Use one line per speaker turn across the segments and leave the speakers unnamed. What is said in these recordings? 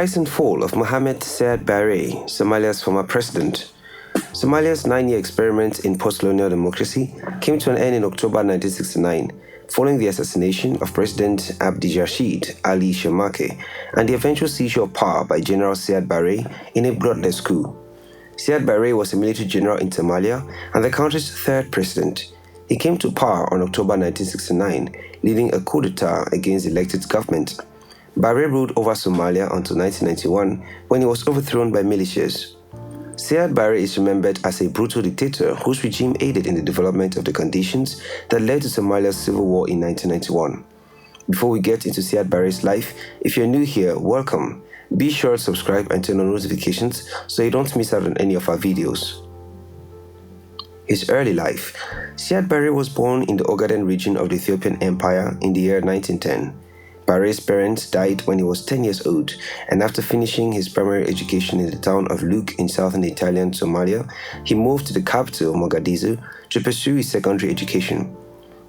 rise and fall of Mohamed Siad Barre, Somalia's former president. Somalia's 9-year experiment in post-colonial democracy came to an end in October 1969, following the assassination of President Abdirashid Ali Shemake and the eventual seizure of power by General Siad Barre in a bloodless coup. Siad Barre was a military general in Somalia and the country's third president. He came to power on October 1969, leading a coup d'etat against the elected government. Barre ruled over Somalia until 1991, when he was overthrown by militias. Siad Barre is remembered as a brutal dictator whose regime aided in the development of the conditions that led to Somalia's civil war in 1991. Before we get into Siad Barre's life, if you're new here, welcome. Be sure to subscribe and turn on notifications so you don't miss out on any of our videos. His early life. Siad Barre was born in the Ogarin region of the Ethiopian Empire in the year 1910. Barre's parents died when he was 10 years old, and after finishing his primary education in the town of Luke in southern Italian Somalia, he moved to the capital, Mogadishu, to pursue his secondary education.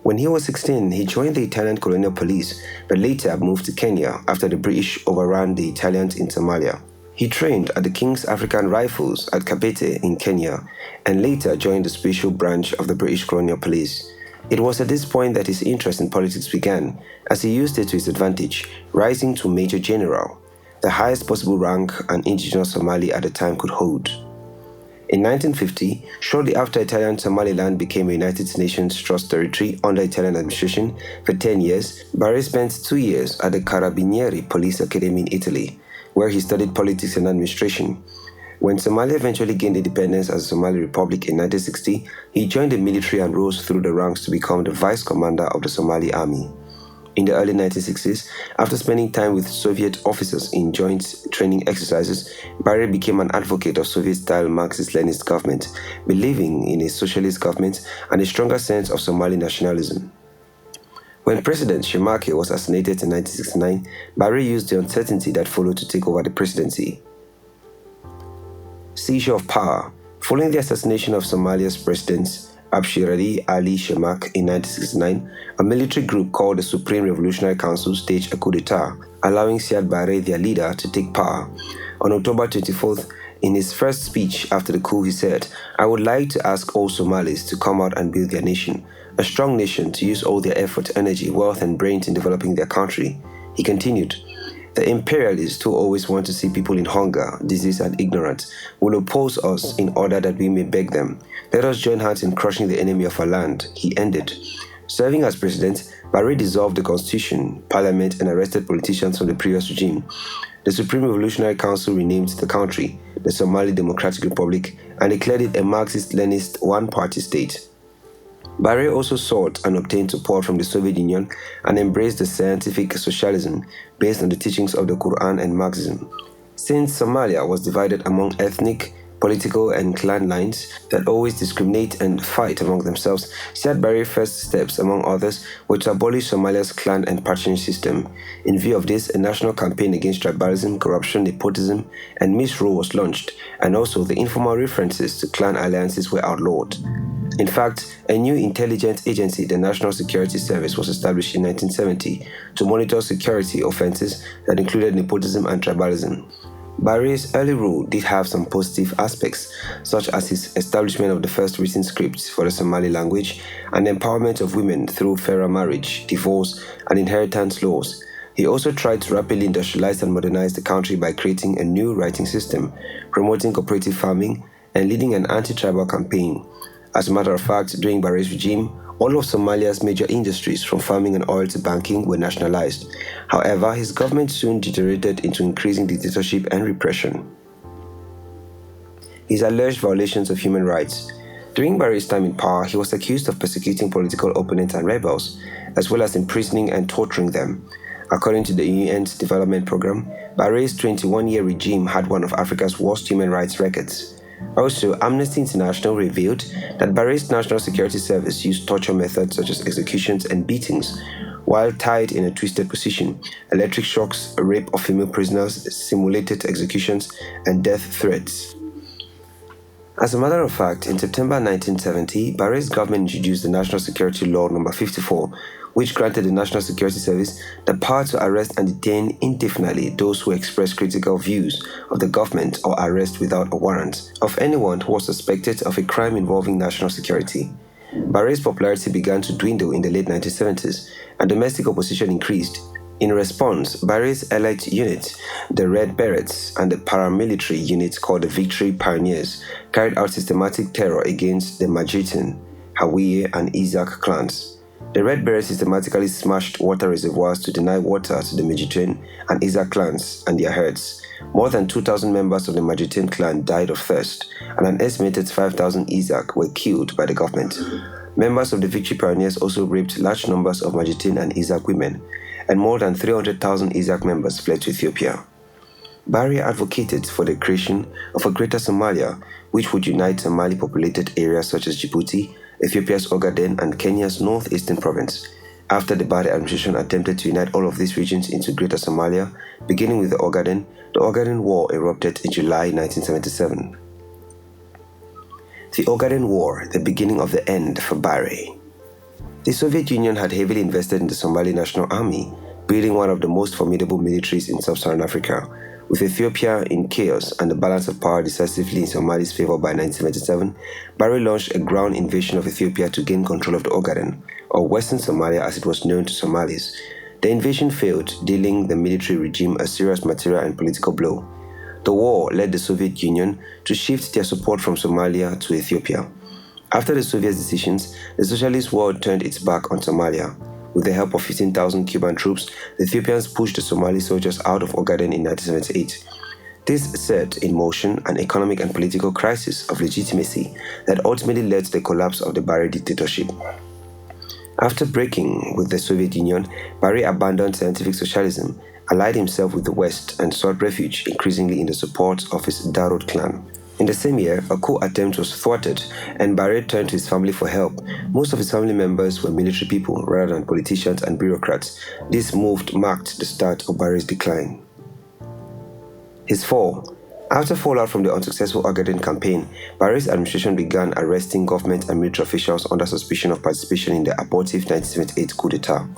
When he was 16, he joined the Italian colonial police, but later moved to Kenya after the British overran the Italians in Somalia. He trained at the King's African Rifles at Kabete in Kenya, and later joined the special branch of the British colonial police. It was at this point that his interest in politics began, as he used it to his advantage, rising to Major General, the highest possible rank an indigenous Somali at the time could hold. In 1950, shortly after Italian Somaliland became a United Nations Trust territory under Italian administration for 10 years, Barre spent 2 years at the Carabinieri Police Academy in Italy, where he studied politics and administration. When Somalia eventually gained independence as a Somali Republic in 1960, he joined the military and rose through the ranks to become the vice commander of the Somali army. In the early 1960s, after spending time with Soviet officers in joint training exercises, Barre became an advocate of Soviet-style Marxist-Leninist government, believing in a socialist government and a stronger sense of Somali nationalism. When President Shemake was assassinated in 1969, Barre used the uncertainty that followed to take over the presidency. Seizure of Power. Following the assassination of Somalia's President Abdirashid Ali Shemake in 1969, a military group called the Supreme Revolutionary Council staged a coup d'etat, allowing Siad Barre, their leader, to take power. On October 24th, in his first speech after the coup, he said, "I would like to ask all Somalis to come out and build their nation, a strong nation to use all their effort, energy, wealth, and brains in developing their country." He continued, "The imperialists who always want to see people in hunger, disease, and ignorance will oppose us in order that we may beg them. Let us join hands in crushing the enemy of our land," he ended. Serving as president, Barre dissolved the constitution, parliament, and arrested politicians from the previous regime. The Supreme Revolutionary Council renamed the country the Somali Democratic Republic and declared it a Marxist-Leninist one-party state. Barre also sought and obtained support from the Soviet Union and embraced the scientific socialism based on the teachings of the Quran and Marxism. Since Somalia was divided among ethnic, political, and clan lines that always discriminate and fight among themselves, Siad Barre's first steps, among others, were to abolish Somalia's clan and patronage system. In view of this, a national campaign against tribalism, corruption, nepotism, and misrule was launched, and also the informal references to clan alliances were outlawed. In fact, a new intelligence agency, the National Security Service, was established in 1970 to monitor security offenses that included nepotism and tribalism. Barre's early rule did have some positive aspects, such as his establishment of the first written scripts for the Somali language and empowerment of women through fairer marriage, divorce, and inheritance laws. He also tried to rapidly industrialize and modernize the country by creating a new writing system, promoting cooperative farming, and leading an anti-tribal campaign. As a matter of fact, during Barre's regime, all of Somalia's major industries, from farming and oil to banking, were nationalized. However, his government soon deteriorated into increasing dictatorship and repression. His alleged violations of human rights. During Barre's time in power, he was accused of persecuting political opponents and rebels, as well as imprisoning and torturing them. According to the UN's development program, Barre's 21-year regime had one of Africa's worst human rights records. Also, Amnesty International revealed that Barre's National Security Service used torture methods such as executions and beatings while tied in a twisted position, electric shocks, rape of female prisoners, simulated executions, and death threats. As a matter of fact, in September 1970, Barre's government introduced the National Security Law No. 54, which granted the National Security Service the power to arrest and detain indefinitely those who express critical views of the government or arrest without a warrant of anyone who was suspected of a crime involving national security. Barre's popularity began to dwindle in the late 1970s, and domestic opposition increased. In response, Barre's elite unit, the Red Berets, and the paramilitary unit called the Victory Pioneers carried out systematic terror against the Majeerteen, Hawiye, and Isaac clans. The Red Berets systematically smashed water reservoirs to deny water to the Majeerteen and Isaac clans and their herds. More than 2,000 members of the Majeerteen clan died of thirst, and an estimated 5,000 Isaac were killed by the government. Members of the Victory Pioneers also raped large numbers of Majeerteen and Isaac women, and more than 300,000 Isaac members fled to Ethiopia. Barre advocated for the creation of a greater Somalia, which would unite Somali-populated areas such as Djibouti, Ethiopia's Ogaden, and Kenya's northeastern province. After the Barre administration attempted to unite all of these regions into Greater Somalia, beginning with the Ogarin War erupted in July 1977. The Ogarin War, the beginning of the end for Barre. The Soviet Union had heavily invested in the Somali National Army, building one of the most formidable militaries in sub-Saharan Africa. With Ethiopia in chaos and the balance of power decisively in Somali's favor by 1977, Barre launched a ground invasion of Ethiopia to gain control of the Ogaden, or Western Somalia as it was known to Somalis. The invasion failed, dealing the military regime a serious material and political blow. The war led the Soviet Union to shift their support from Somalia to Ethiopia. After the Soviet decisions, the socialist world turned its back on Somalia. With the help of 15,000 Cuban troops, the Ethiopians pushed the Somali soldiers out of Ogaden in 1978. This set in motion an economic and political crisis of legitimacy that ultimately led to the collapse of the Barre dictatorship. After breaking with the Soviet Union, Barre abandoned scientific socialism, allied himself with the West, and sought refuge increasingly in the support of his Darod clan. In the same year, a coup attempt was thwarted, and Barre turned to his family for help. Most of his family members were military people rather than politicians and bureaucrats. This move marked the start of Barre's decline. His fall. After fallout from the unsuccessful Ogaden campaign, Barre's administration began arresting government and military officials under suspicion of participation in the abortive 1978 Coup D'etat.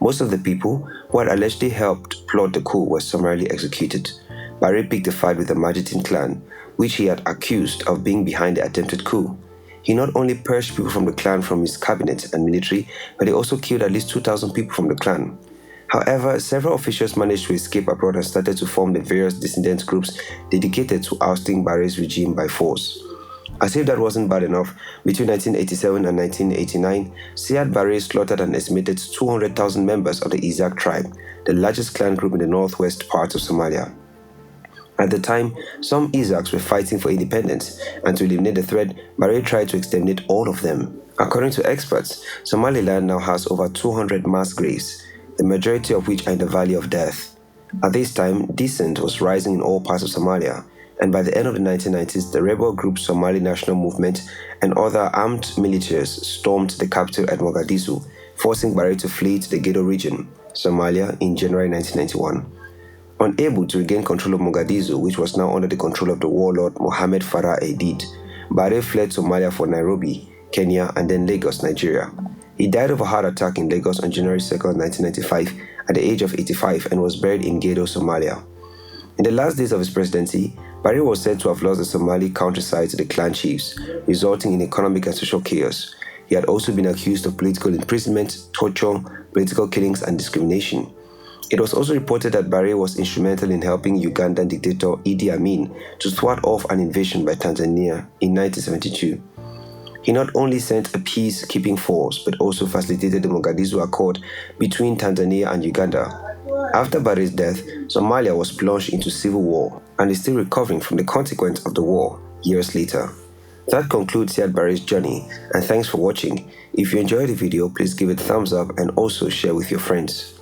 Most of the people who had allegedly helped plot the coup were summarily executed. Barre picked a fight with the Majeerteen clan, which he had accused of being behind the attempted coup. He not only purged people from the clan from his cabinet and military, but he also killed at least 2,000 people from the clan. However, several officials managed to escape abroad and started to form the various dissident groups dedicated to ousting Barre's regime by force. As if that wasn't bad enough, between 1987 and 1989, Siad Barre slaughtered an estimated 200,000 members of the Isaac tribe, the largest clan group in the northwest part of Somalia. At the time, some Isaacs were fighting for independence, and to eliminate the threat, Barre tried to exterminate all of them. According to experts, Somaliland now has over 200 mass graves, the majority of which are in the Valley of Death. At this time, dissent was rising in all parts of Somalia, and by the end of the 1990s, the rebel group Somali National Movement and other armed militias stormed the capital at Mogadishu, forcing Barre to flee to the Gedo region, Somalia, in January 1991. Unable to regain control of Mogadishu, which was now under the control of the warlord Mohamed Farah Aidid, Barre fled Somalia for Nairobi, Kenya, and then Lagos, Nigeria. He died of a heart attack in Lagos on January 2, 1995, at the age of 85, and was buried in Gedo, Somalia. In the last days of his presidency, Barre was said to have lost the Somali countryside to the clan chiefs, resulting in economic and social chaos. He had also been accused of political imprisonment, torture, political killings, and discrimination. It was also reported that Barre was instrumental in helping Ugandan dictator Idi Amin to thwart off an invasion by Tanzania in 1972. He not only sent a peacekeeping force, but also facilitated the Mogadishu Accord between Tanzania and Uganda. After Barre's death, Somalia was plunged into civil war and is still recovering from the consequence of the war years later. That concludes Siad Barre's journey, and thanks for watching. If you enjoyed the video, please give it a thumbs up and also share with your friends.